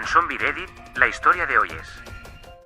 Zombie Reddit, la historia de hoy es...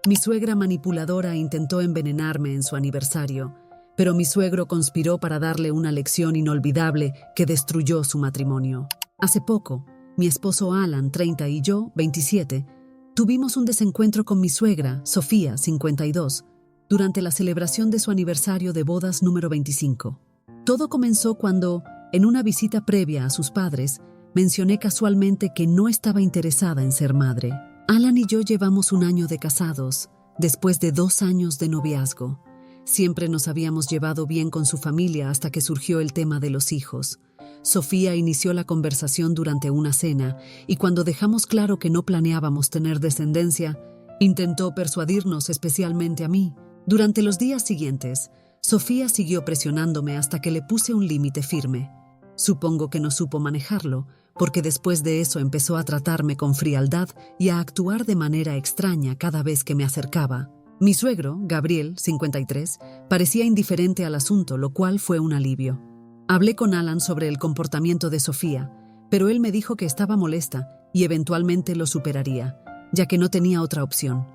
Mi suegra manipuladora intentó envenenarme en su aniversario, pero mi suegro conspiró para darle una lección inolvidable que destruyó su matrimonio. Hace poco, mi esposo Alan, 30, y yo, 27, tuvimos un desencuentro con mi suegra, Sofía, 52, durante la celebración de su aniversario de bodas número 25. Todo comenzó cuando, en una visita previa a sus padres, mencioné casualmente que no estaba interesada en ser madre. Alan y yo llevamos un año de casados, después de 2 años de noviazgo. Siempre nos habíamos llevado bien con su familia hasta que surgió el tema de los hijos. Sofía inició la conversación durante una cena y cuando dejamos claro que no planeábamos tener descendencia, intentó persuadirnos, especialmente a mí. Durante los días siguientes, Sofía siguió presionándome hasta que le puse un límite firme. Supongo que no supo manejarlo, porque después de eso empezó a tratarme con frialdad y a actuar de manera extraña cada vez que me acercaba. Mi suegro, Gabriel, 53, parecía indiferente al asunto, lo cual fue un alivio. Hablé con Alan sobre el comportamiento de Sofía, pero él me dijo que estaba molesta y eventualmente lo superaría, ya que no tenía otra opción.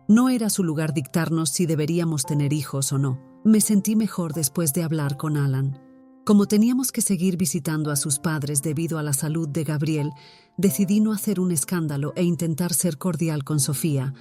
No era su lugar dictarnos si deberíamos tener hijos o no. Me sentí mejor después de hablar con Alan. Como teníamos que seguir visitando a sus padres debido a la salud de Gabriel, decidí no hacer un escándalo e intentar ser cordial con Sofía,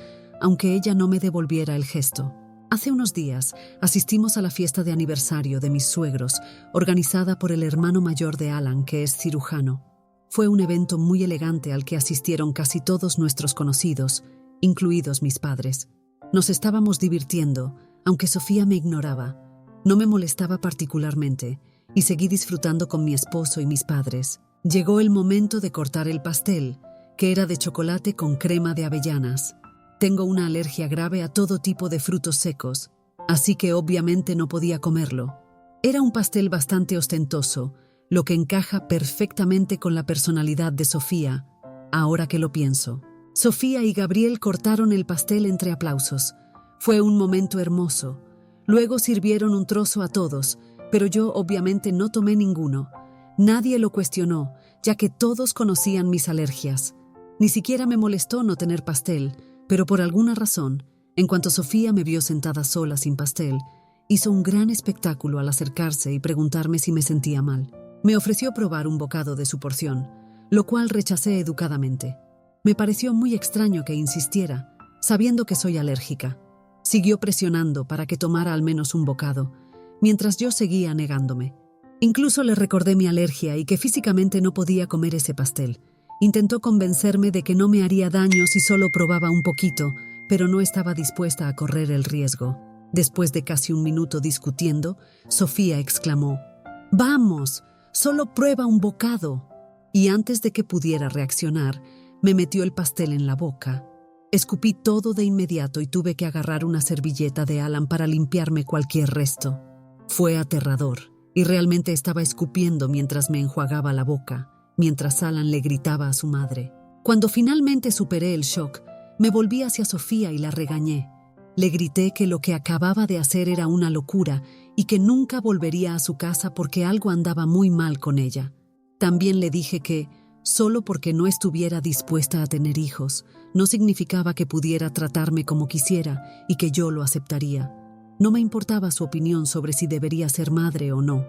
aunque ella no me devolviera el gesto. Hace unos días asistimos a la fiesta de aniversario de mis suegros, organizada por el hermano mayor de Alan, que es cirujano. Fue un evento muy elegante al que asistieron casi todos nuestros conocidos, incluidos mis padres. Nos estábamos divirtiendo, aunque Sofía me ignoraba. No me molestaba particularmente, y seguí disfrutando con mi esposo y mis padres. Llegó el momento de cortar el pastel, que era de chocolate con crema de avellanas. Tengo una alergia grave a todo tipo de frutos secos, así que obviamente no podía comerlo. Era un pastel bastante ostentoso, lo que encaja perfectamente con la personalidad de Sofía, ahora que lo pienso. Sofía y Gabriel cortaron el pastel entre aplausos. Fue un momento hermoso. Luego sirvieron un trozo a todos, pero yo obviamente no tomé ninguno. Nadie lo cuestionó, ya que todos conocían mis alergias. Ni siquiera me molestó no tener pastel, pero por alguna razón, en cuanto Sofía me vio sentada sola sin pastel, hizo un gran espectáculo al acercarse y preguntarme si me sentía mal. Me ofreció probar un bocado de su porción, lo cual rechacé educadamente. Me pareció muy extraño que insistiera, sabiendo que soy alérgica. Siguió presionando para que tomara al menos un bocado, mientras yo seguía negándome. Incluso le recordé mi alergia y que físicamente no podía comer ese pastel. Intentó convencerme de que no me haría daño si solo probaba un poquito, pero no estaba dispuesta a correr el riesgo. Después de casi un minuto discutiendo, Sofía exclamó: «¡Vamos! ¡Solo prueba un bocado!». Y antes de que pudiera reaccionar, me metió el pastel en la boca. Escupí todo de inmediato y tuve que agarrar una servilleta de Alan para limpiarme cualquier resto. Fue aterrador, y realmente estaba escupiendo mientras me enjuagaba la boca, mientras Alan le gritaba a su madre. Cuando finalmente superé el shock, me volví hacia Sofía y la regañé. Le grité que lo que acababa de hacer era una locura y que nunca volvería a su casa porque algo andaba muy mal con ella. También le dije que, solo porque no estuviera dispuesta a tener hijos, no significaba que pudiera tratarme como quisiera y que yo lo aceptaría. No me importaba su opinión sobre si debería ser madre o no.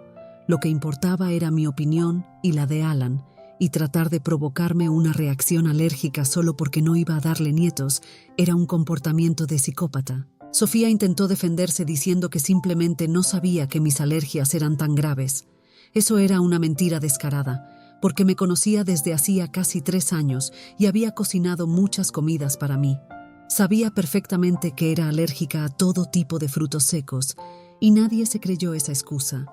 Lo que importaba era mi opinión y la de Alan, y tratar de provocarme una reacción alérgica solo porque no iba a darle nietos era un comportamiento de psicópata. Sofía intentó defenderse diciendo que simplemente no sabía que mis alergias eran tan graves. Eso era una mentira descarada, porque me conocía desde hacía casi 3 años y había cocinado muchas comidas para mí. Sabía perfectamente que era alérgica a todo tipo de frutos secos, y nadie se creyó esa excusa.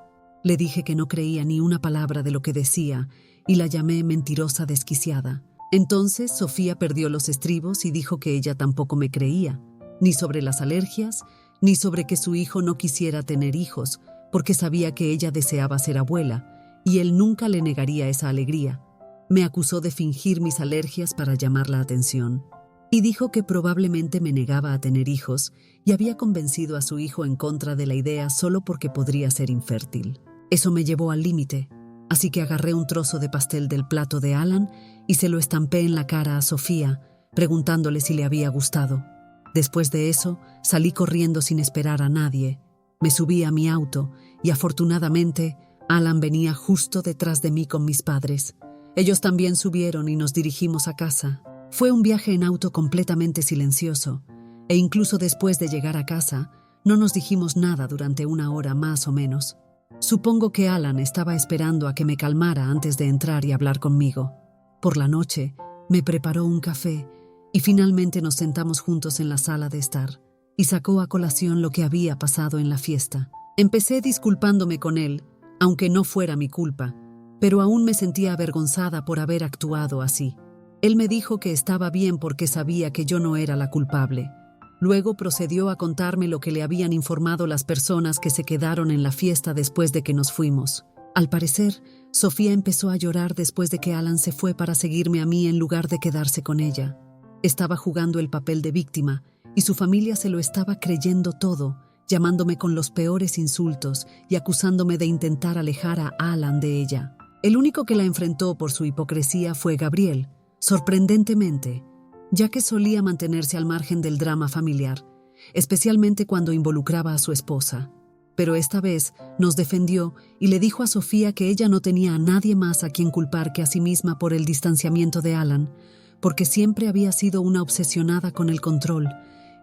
Le dije que no creía ni una palabra de lo que decía, y la llamé mentirosa desquiciada. Entonces Sofía perdió los estribos y dijo que ella tampoco me creía, ni sobre las alergias, ni sobre que su hijo no quisiera tener hijos, porque sabía que ella deseaba ser abuela, y él nunca le negaría esa alegría. Me acusó de fingir mis alergias para llamar la atención, y dijo que probablemente me negaba a tener hijos y había convencido a su hijo en contra de la idea solo porque podría ser infértil. Eso me llevó al límite. Así que agarré un trozo de pastel del plato de Alan y se lo estampé en la cara a Sofía, preguntándole si le había gustado. Después de eso, salí corriendo sin esperar a nadie. Me subí a mi auto y afortunadamente, Alan venía justo detrás de mí con mis padres. Ellos también subieron y nos dirigimos a casa. Fue un viaje en auto completamente silencioso, e incluso después de llegar a casa, no nos dijimos nada durante 1 hora más o menos. Supongo que Alan estaba esperando a que me calmara antes de entrar y hablar conmigo. Por la noche, me preparó un café y finalmente nos sentamos juntos en la sala de estar, y sacó a colación lo que había pasado en la fiesta. Empecé disculpándome con él, aunque no fuera mi culpa, pero aún me sentía avergonzada por haber actuado así. Él me dijo que estaba bien porque sabía que yo no era la culpable. Luego procedió a contarme lo que le habían informado las personas que se quedaron en la fiesta después de que nos fuimos. Al parecer, Sofía empezó a llorar después de que Alan se fue para seguirme a mí en lugar de quedarse con ella. Estaba jugando el papel de víctima y su familia se lo estaba creyendo todo, llamándome con los peores insultos y acusándome de intentar alejar a Alan de ella. El único que la enfrentó por su hipocresía fue Gabriel, sorprendentemente, ya que solía mantenerse al margen del drama familiar, especialmente cuando involucraba a su esposa. Pero esta vez nos defendió y le dijo a Sofía que ella no tenía a nadie más a quien culpar que a sí misma por el distanciamiento de Alan, porque siempre había sido una obsesionada con el control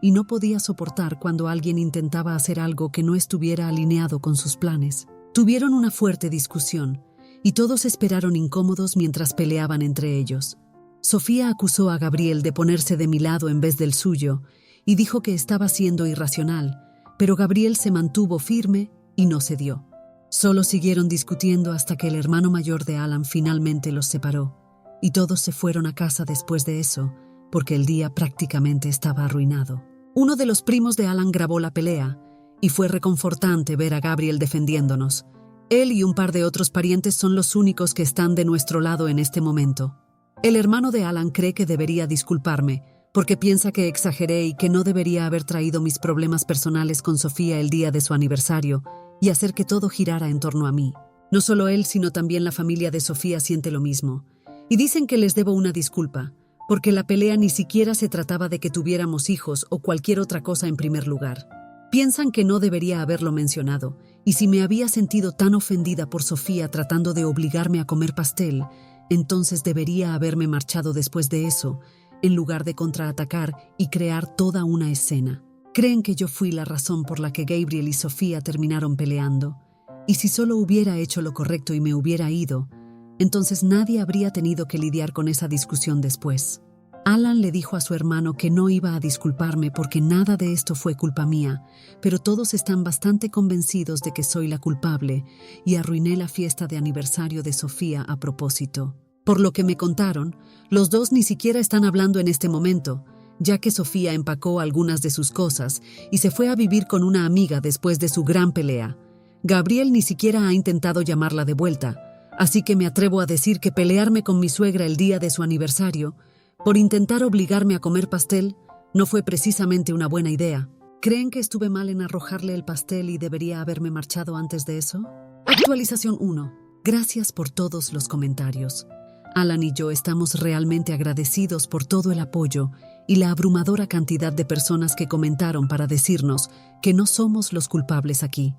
y no podía soportar cuando alguien intentaba hacer algo que no estuviera alineado con sus planes. Tuvieron una fuerte discusión y todos esperaron incómodos mientras peleaban entre ellos. Sofía acusó a Gabriel de ponerse de mi lado en vez del suyo y dijo que estaba siendo irracional, pero Gabriel se mantuvo firme y no cedió. Solo siguieron discutiendo hasta que el hermano mayor de Alan finalmente los separó, y todos se fueron a casa después de eso, porque el día prácticamente estaba arruinado. Uno de los primos de Alan grabó la pelea, y fue reconfortante ver a Gabriel defendiéndonos. Él y un par de otros parientes son los únicos que están de nuestro lado en este momento. El hermano de Alan cree que debería disculparme, porque piensa que exageré y que no debería haber traído mis problemas personales con Sofía el día de su aniversario y hacer que todo girara en torno a mí. No solo él, sino también la familia de Sofía siente lo mismo. Y dicen que les debo una disculpa, porque la pelea ni siquiera se trataba de que tuviéramos hijos o cualquier otra cosa en primer lugar. Piensan que no debería haberlo mencionado, y si me había sentido tan ofendida por Sofía tratando de obligarme a comer pastel, entonces debería haberme marchado después de eso, en lugar de contraatacar y crear toda una escena. Creen que yo fui la razón por la que Gabriel y Sofía terminaron peleando, y si solo hubiera hecho lo correcto y me hubiera ido, entonces nadie habría tenido que lidiar con esa discusión después. Alan le dijo a su hermano que no iba a disculparme porque nada de esto fue culpa mía, pero todos están bastante convencidos de que soy la culpable y arruiné la fiesta de aniversario de Sofía a propósito. Por lo que me contaron, los dos ni siquiera están hablando en este momento, ya que Sofía empacó algunas de sus cosas y se fue a vivir con una amiga después de su gran pelea. Gabriel ni siquiera ha intentado llamarla de vuelta, así que me atrevo a decir que pelearme con mi suegra el día de su aniversario por intentar obligarme a comer pastel no fue precisamente una buena idea. ¿Creen que estuve mal en arrojarle el pastel y debería haberme marchado antes de eso? Actualización 1. Gracias por todos los comentarios. Alan y yo estamos realmente agradecidos por todo el apoyo y la abrumadora cantidad de personas que comentaron para decirnos que no somos los culpables aquí.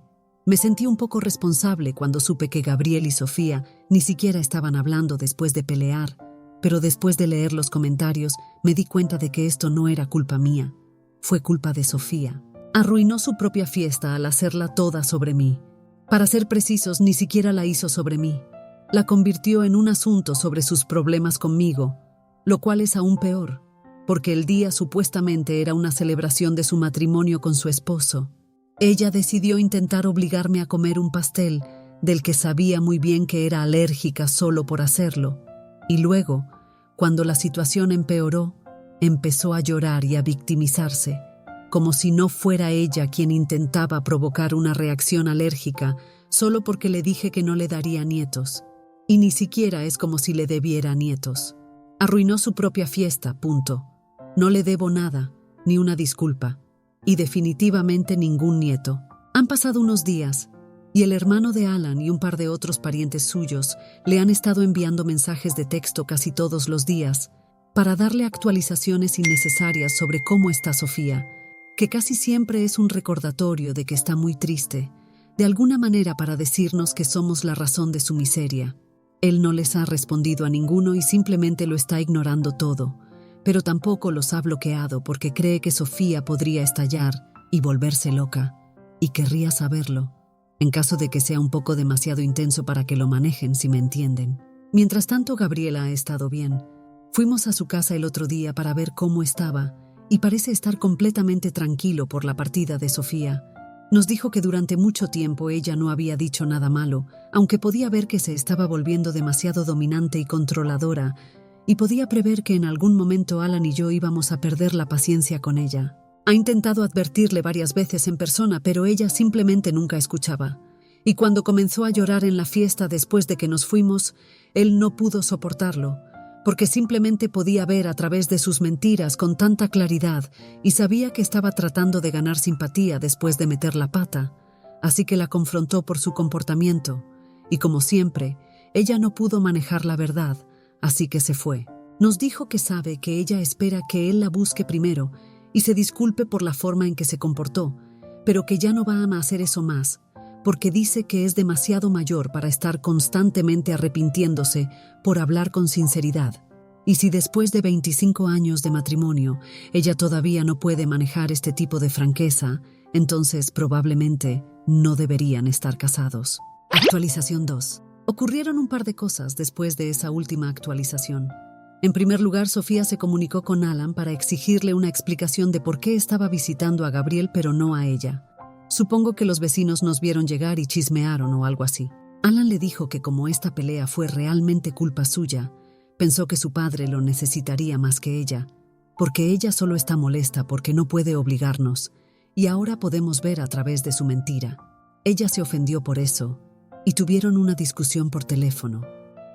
Me sentí un poco responsable cuando supe que Gabriel y Sofía ni siquiera estaban hablando después de pelear, pero después de leer los comentarios me di cuenta de que esto no era culpa mía, fue culpa de Sofía. Arruinó su propia fiesta al hacerla toda sobre mí. Para ser precisos, ni siquiera la hizo sobre mí. La convirtió en un asunto sobre sus problemas conmigo, lo cual es aún peor, porque el día supuestamente era una celebración de su matrimonio con su esposo. Ella decidió intentar obligarme a comer un pastel del que sabía muy bien que era alérgica solo por hacerlo, y luego, cuando la situación empeoró, empezó a llorar y a victimizarse, como si no fuera ella quien intentaba provocar una reacción alérgica solo porque le dije que no le daría nietos. Y ni siquiera es como si le debiera nietos. Arruinó su propia fiesta, punto. No le debo nada, ni una disculpa, y definitivamente ningún nieto. Han pasado unos días, y el hermano de Alan y un par de otros parientes suyos le han estado enviando mensajes de texto casi todos los días, para darle actualizaciones innecesarias sobre cómo está Sofía, que casi siempre es un recordatorio de que está muy triste, de alguna manera para decirnos que somos la razón de su miseria. Él no les ha respondido a ninguno y simplemente lo está ignorando todo, pero tampoco los ha bloqueado porque cree que Sofía podría estallar y volverse loca, y querría saberlo, en caso de que sea un poco demasiado intenso para que lo manejen, si me entienden. Mientras tanto, Gabriela ha estado bien. Fuimos a su casa el otro día para ver cómo estaba, y parece estar completamente tranquilo por la partida de Sofía. Nos dijo que durante mucho tiempo ella no había dicho nada malo, aunque podía ver que se estaba volviendo demasiado dominante y controladora, y podía prever que en algún momento Alan y yo íbamos a perder la paciencia con ella. Ha intentado advertirle varias veces en persona, pero ella simplemente nunca escuchaba. Y cuando comenzó a llorar en la fiesta después de que nos fuimos, él no pudo soportarlo, porque simplemente podía ver a través de sus mentiras con tanta claridad y sabía que estaba tratando de ganar simpatía después de meter la pata, así que la confrontó por su comportamiento, y como siempre, ella no pudo manejar la verdad, así que se fue. Nos dijo que sabe que ella espera que él la busque primero y se disculpe por la forma en que se comportó, pero que ya no va a hacer eso más, porque dice que es demasiado mayor para estar constantemente arrepintiéndose por hablar con sinceridad. Y si después de 25 años de matrimonio ella todavía no puede manejar este tipo de franqueza, entonces probablemente no deberían estar casados. Actualización 2. Ocurrieron un par de cosas después de esa última actualización. En primer lugar, Sofía se comunicó con Alan para exigirle una explicación de por qué estaba visitando a Gabriel pero no a ella. Supongo que los vecinos nos vieron llegar y chismearon o algo así. Alan le dijo que como esta pelea fue realmente culpa suya, pensó que su padre lo necesitaría más que ella, porque ella solo está molesta porque no puede obligarnos, y ahora podemos ver a través de su mentira. Ella se ofendió por eso, y tuvieron una discusión por teléfono.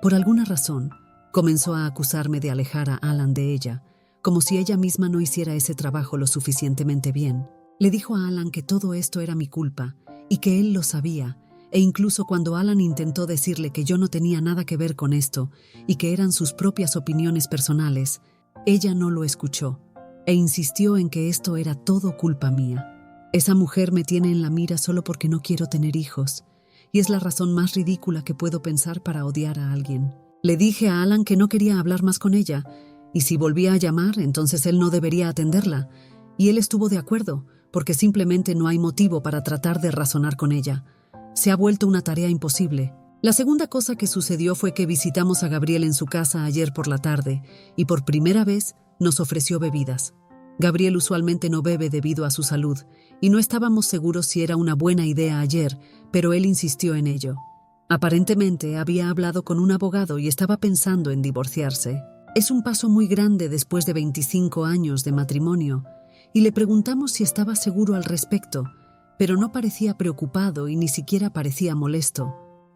Por alguna razón, comenzó a acusarme de alejar a Alan de ella, como si ella misma no hiciera ese trabajo lo suficientemente bien. Le dijo a Alan que todo esto era mi culpa y que él lo sabía, e incluso cuando Alan intentó decirle que yo no tenía nada que ver con esto y que eran sus propias opiniones personales, ella no lo escuchó e insistió en que esto era todo culpa mía. Esa mujer me tiene en la mira solo porque no quiero tener hijos, y es la razón más ridícula que puedo pensar para odiar a alguien. Le dije a Alan que no quería hablar más con ella, y si volvía a llamar, entonces él no debería atenderla, y él estuvo de acuerdo, porque simplemente no hay motivo para tratar de razonar con ella. Se ha vuelto una tarea imposible. La segunda cosa que sucedió fue que visitamos a Gabriel en su casa ayer por la tarde, y por primera vez nos ofreció bebidas. Gabriel usualmente no bebe debido a su salud, y no estábamos seguros si era una buena idea ayer, pero él insistió en ello. Aparentemente había hablado con un abogado y estaba pensando en divorciarse. Es un paso muy grande después de 25 años de matrimonio, y le preguntamos si estaba seguro al respecto, pero no parecía preocupado y ni siquiera parecía molesto.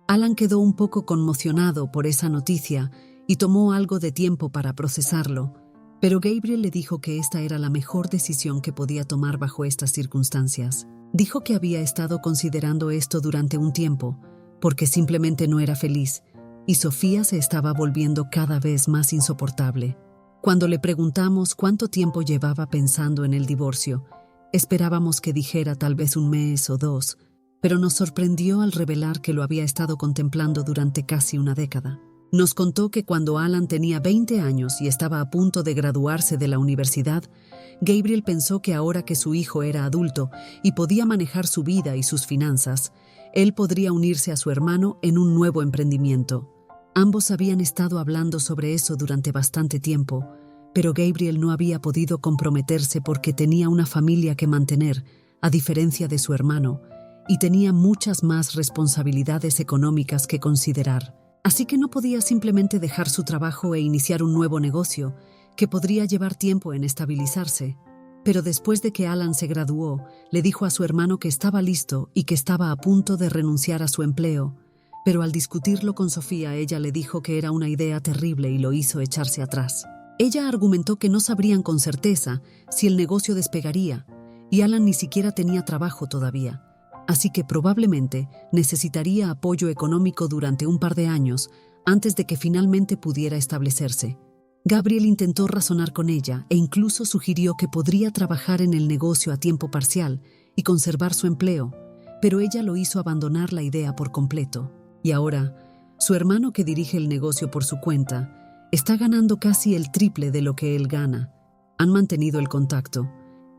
Alan quedó un poco conmocionado por esa noticia y tomó algo de tiempo para procesarlo, pero Gabriel le dijo que esta era la mejor decisión que podía tomar bajo estas circunstancias. Dijo que había estado considerando esto durante un tiempo, porque simplemente no era feliz, y Sofía se estaba volviendo cada vez más insoportable. Cuando le preguntamos cuánto tiempo llevaba pensando en el divorcio, esperábamos que dijera tal vez un mes o 2, pero nos sorprendió al revelar que lo había estado contemplando durante casi una década. Nos contó que cuando Alan tenía 20 años y estaba a punto de graduarse de la universidad, Gabriel pensó que ahora que su hijo era adulto y podía manejar su vida y sus finanzas, él podría unirse a su hermano en un nuevo emprendimiento. Ambos habían estado hablando sobre eso durante bastante tiempo, pero Gabriel no había podido comprometerse porque tenía una familia que mantener, a diferencia de su hermano, y tenía muchas más responsabilidades económicas que considerar. Así que no podía simplemente dejar su trabajo e iniciar un nuevo negocio, que podría llevar tiempo en estabilizarse. Pero después de que Alan se graduó, le dijo a su hermano que estaba listo y que estaba a punto de renunciar a su empleo, pero al discutirlo con Sofía, ella le dijo que era una idea terrible y lo hizo echarse atrás. Ella argumentó que no sabrían con certeza si el negocio despegaría, y Alan ni siquiera tenía trabajo todavía, así que probablemente necesitaría apoyo económico durante un par de años antes de que finalmente pudiera establecerse. Gabriel intentó razonar con ella e incluso sugirió que podría trabajar en el negocio a tiempo parcial y conservar su empleo, pero ella lo hizo abandonar la idea por completo. Y ahora, su hermano, que dirige el negocio por su cuenta, está ganando casi el triple de lo que él gana. Han mantenido el contacto,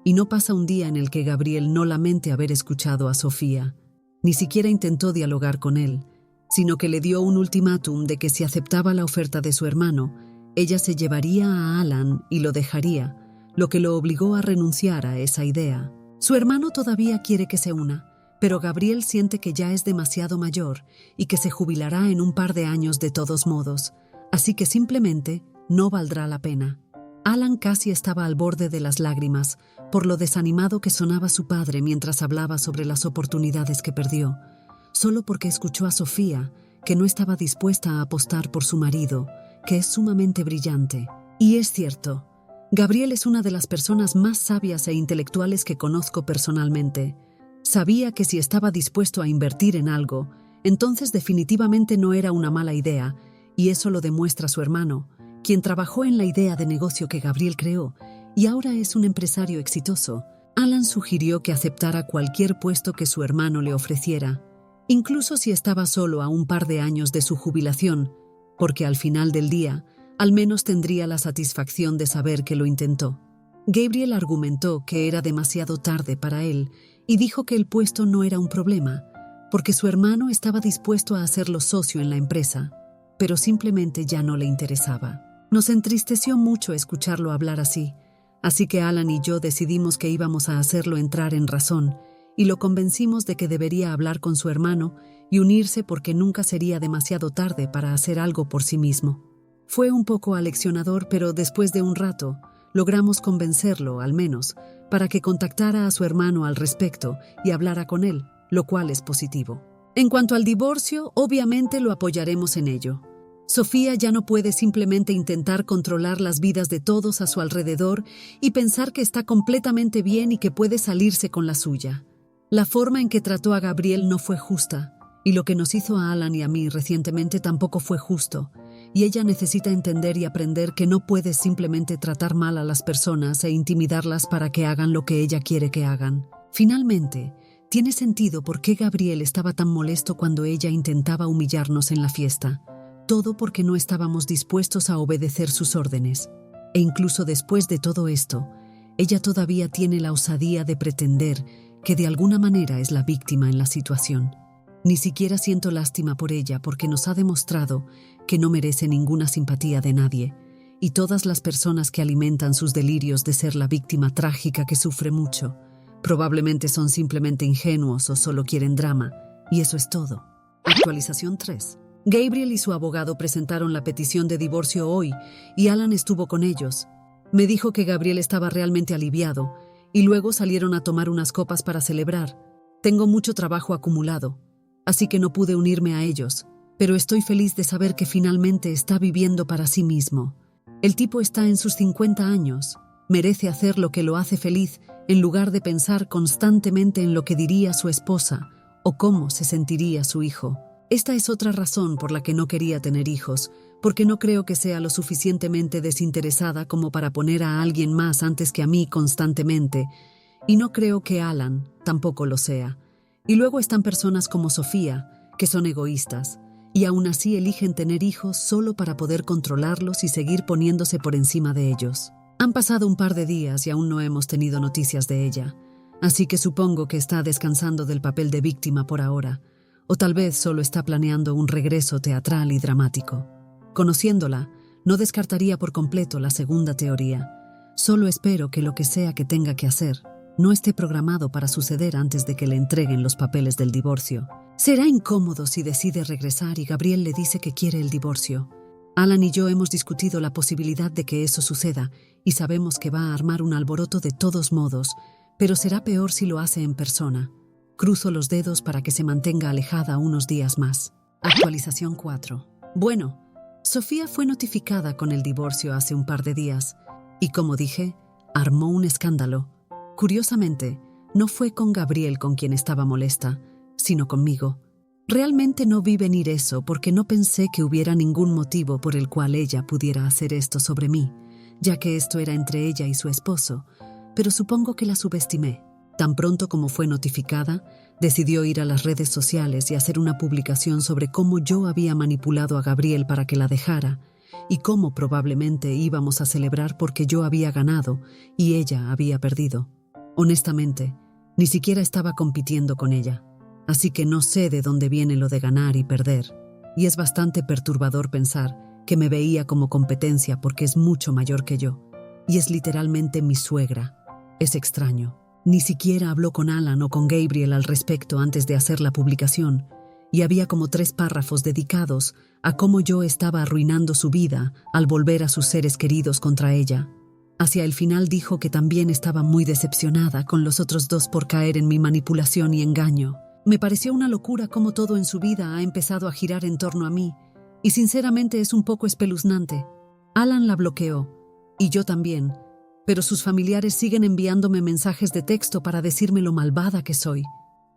y no pasa un día en el que Gabriel no lamente haber escuchado a Sofía. Ni siquiera intentó dialogar con él, sino que le dio un ultimátum de que si aceptaba la oferta de su hermano, ella se llevaría a Alan y lo dejaría, lo que lo obligó a renunciar a esa idea. Su hermano todavía quiere que se una, pero Gabriel siente que ya es demasiado mayor y que se jubilará en un par de años de todos modos, así que simplemente no valdrá la pena. Alan casi estaba al borde de las lágrimas por lo desanimado que sonaba su padre mientras hablaba sobre las oportunidades que perdió, solo porque escuchó a Sofía, que no estaba dispuesta a apostar por su marido, que es sumamente brillante. Y es cierto, Gabriel es una de las personas más sabias e intelectuales que conozco personalmente. Sabía que si estaba dispuesto a invertir en algo, entonces definitivamente no era una mala idea, y eso lo demuestra su hermano, quien trabajó en la idea de negocio que Gabriel creó, y ahora es un empresario exitoso. Alan sugirió que aceptara cualquier puesto que su hermano le ofreciera, incluso si estaba solo a un par de años de su jubilación, porque al final del día, al menos tendría la satisfacción de saber que lo intentó. Gabriel argumentó que era demasiado tarde para él y dijo que el puesto no era un problema, porque su hermano estaba dispuesto a hacerlo socio en la empresa, pero simplemente ya no le interesaba. Nos entristeció mucho escucharlo hablar así que Alan y yo decidimos que íbamos a hacerlo entrar en razón y lo convencimos de que debería hablar con su hermano y unirse porque nunca sería demasiado tarde para hacer algo por sí mismo. Fue un poco aleccionador, pero después de un rato, logramos convencerlo, al menos, para que contactara a su hermano al respecto y hablara con él, lo cual es positivo. En cuanto al divorcio, obviamente lo apoyaremos en ello. Sofía ya no puede simplemente intentar controlar las vidas de todos a su alrededor y pensar que está completamente bien y que puede salirse con la suya. La forma en que trató a Gabriel no fue justa, y lo que nos hizo a Alan y a mí recientemente tampoco fue justo, y ella necesita entender y aprender que no puedes simplemente tratar mal a las personas e intimidarlas para que hagan lo que ella quiere que hagan. Finalmente, tiene sentido por qué Gabriel estaba tan molesto cuando ella intentaba humillarnos en la fiesta. Todo porque no estábamos dispuestos a obedecer sus órdenes. E incluso después de todo esto, ella todavía tiene la osadía de pretender que de alguna manera es la víctima en la situación. Ni siquiera siento lástima por ella porque nos ha demostrado que no merece ninguna simpatía de nadie, y todas las personas que alimentan sus delirios de ser la víctima trágica que sufre mucho, probablemente son simplemente ingenuos o solo quieren drama, y eso es todo. Actualización 3. Gabriel y su abogado presentaron la petición de divorcio hoy, y Alan estuvo con ellos. Me dijo que Gabriel estaba realmente aliviado, y luego salieron a tomar unas copas para celebrar. Tengo mucho trabajo acumulado, así que no pude unirme a ellos, pero estoy feliz de saber que finalmente está viviendo para sí mismo. El tipo está en sus 50 años, merece hacer lo que lo hace feliz en lugar de pensar constantemente en lo que diría su esposa o cómo se sentiría su hijo. Esta es otra razón por la que no quería tener hijos, porque no creo que sea lo suficientemente desinteresada como para poner a alguien más antes que a mí constantemente, y no creo que Alan tampoco lo sea. Y luego están personas como Sofía, que son egoístas, y aún así eligen tener hijos solo para poder controlarlos y seguir poniéndose por encima de ellos. Han pasado un par de días y aún no hemos tenido noticias de ella, así que supongo que está descansando del papel de víctima por ahora, o tal vez solo está planeando un regreso teatral y dramático. Conociéndola, no descartaría por completo la segunda teoría. Solo espero que lo que sea que tenga que hacer no esté programado para suceder antes de que le entreguen los papeles del divorcio. Será incómodo si decide regresar y Gabriel le dice que quiere el divorcio. Alan y yo hemos discutido la posibilidad de que eso suceda y sabemos que va a armar un alboroto de todos modos, pero será peor si lo hace en persona. Cruzo los dedos para que se mantenga alejada unos días más. Actualización 4. Bueno, Sofía fue notificada con el divorcio hace un par de días y, como dije, armó un escándalo. Curiosamente, no fue con Gabriel con quien estaba molesta, sino conmigo. Realmente no vi venir eso porque no pensé que hubiera ningún motivo por el cual ella pudiera hacer esto sobre mí, ya que esto era entre ella y su esposo, pero supongo que la subestimé. Tan pronto como fue notificada, decidió ir a las redes sociales y hacer una publicación sobre cómo yo había manipulado a Gabriel para que la dejara y cómo probablemente íbamos a celebrar porque yo había ganado y ella había perdido. Honestamente, ni siquiera estaba compitiendo con ella. Así que no sé de dónde viene lo de ganar y perder, y es bastante perturbador pensar que me veía como competencia porque es mucho mayor que yo, y es literalmente mi suegra. Es extraño. Ni siquiera habló con Alan o con Gabriel al respecto antes de hacer la publicación, y había como 3 párrafos dedicados a cómo yo estaba arruinando su vida al volver a sus seres queridos contra ella. Hacia el final dijo que también estaba muy decepcionada con los otros 2 por caer en mi manipulación y engaño. Me pareció una locura cómo todo en su vida ha empezado a girar en torno a mí, y sinceramente es un poco espeluznante. Alan la bloqueó, y yo también, pero sus familiares siguen enviándome mensajes de texto para decirme lo malvada que soy.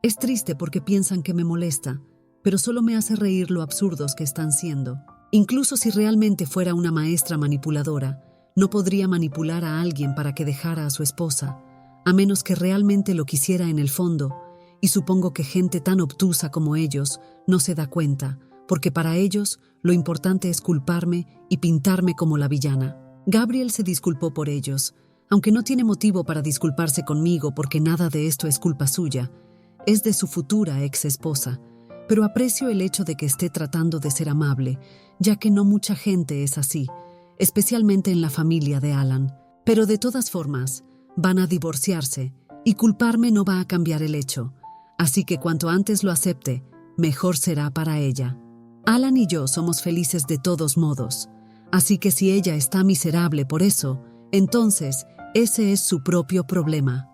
Es triste porque piensan que me molesta, pero solo me hace reír lo absurdos que están siendo. Incluso si realmente fuera una maestra manipuladora, no podría manipular a alguien para que dejara a su esposa, a menos que realmente lo quisiera en el fondo. Y supongo que gente tan obtusa como ellos no se da cuenta, porque para ellos lo importante es culparme y pintarme como la villana. Gabriel se disculpó por ellos, aunque no tiene motivo para disculparse conmigo porque nada de esto es culpa suya, es de su futura ex esposa, pero aprecio el hecho de que esté tratando de ser amable, ya que no mucha gente es así, especialmente en la familia de Alan. Pero de todas formas, van a divorciarse, y culparme no va a cambiar el hecho. Así que cuanto antes lo acepte, mejor será para ella. Alan y yo somos felices de todos modos, así que si ella está miserable por eso, entonces ese es su propio problema.